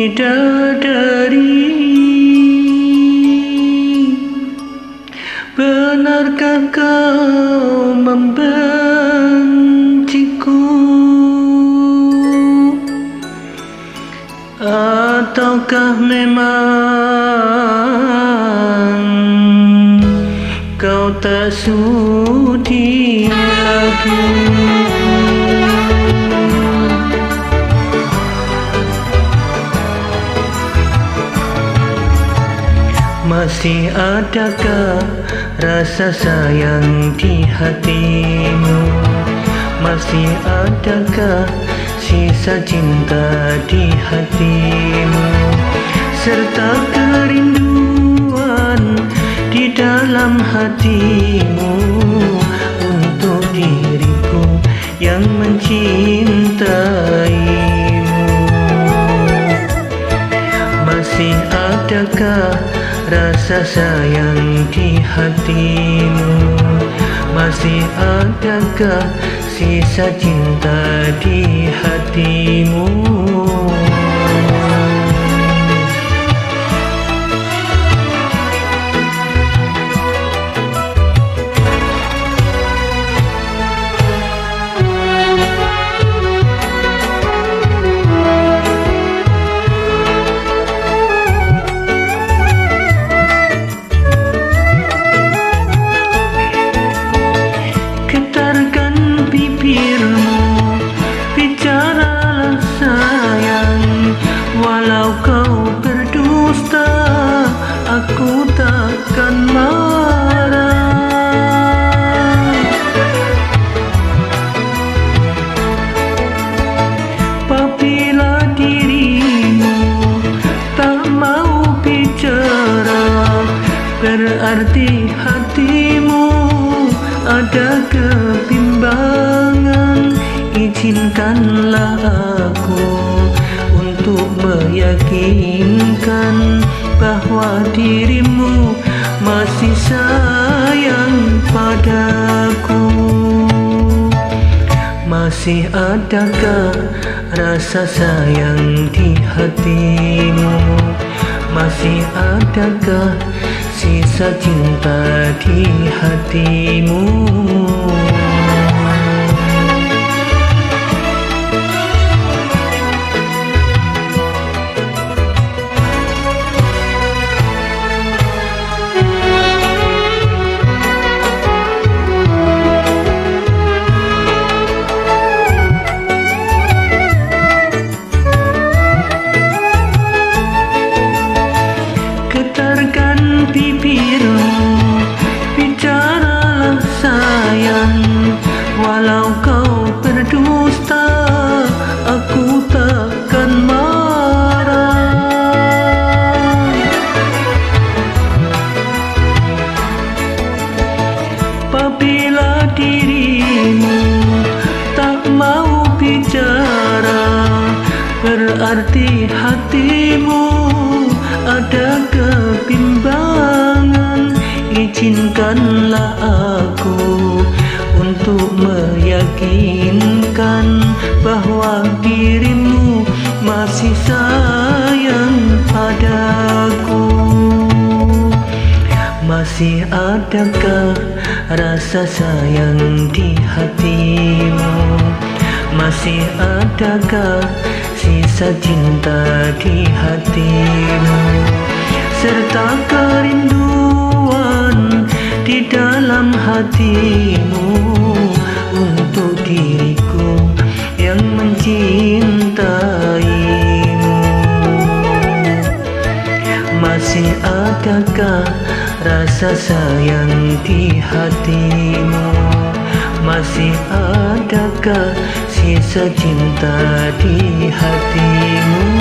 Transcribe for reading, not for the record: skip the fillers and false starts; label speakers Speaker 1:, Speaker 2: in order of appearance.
Speaker 1: bidadari, benarkah kau membenciku, ataukah memang kau tak sudi lagi? Masih adakah rasa sayang di hatimu? Masih adakah sisa cinta di hatimu? Serta kerinduan di dalam hatimu untuk diriku yang mencintaimu. Masih adakah rasa sayang di hatimu? Masih adakah sisa cinta di hatimu? Bicaralah sayang, walau kau berdusta, aku takkan marah. Apabila dirimu tak mau bicara, berarti hatimu ada kebimbangan. Izinkanlah aku untuk meyakinkan bahwa dirimu masih sayang padaku. Masih adakah rasa sayang di hatimu? Masih adakah sisa cinta di hatimu? Getarkan bibirmu, bicaralah sayang, walau kau berdusta, aku takkan marah. Apabila dirimu tak mau bicara, berarti hatimu ada kebimbangan. Izinkanlah aku untuk meyakinkan bahwa dirimu masih sayang padaku. Masih adakah rasa sayang di hatimu? Masih adakah sisa cinta di hatimu? Serta kerinduan di dalam hatimu untuk diriku yang mencintaimu. Masih adakah rasa sayang di hatimu? Masih adakah sisa cinta di hatimu?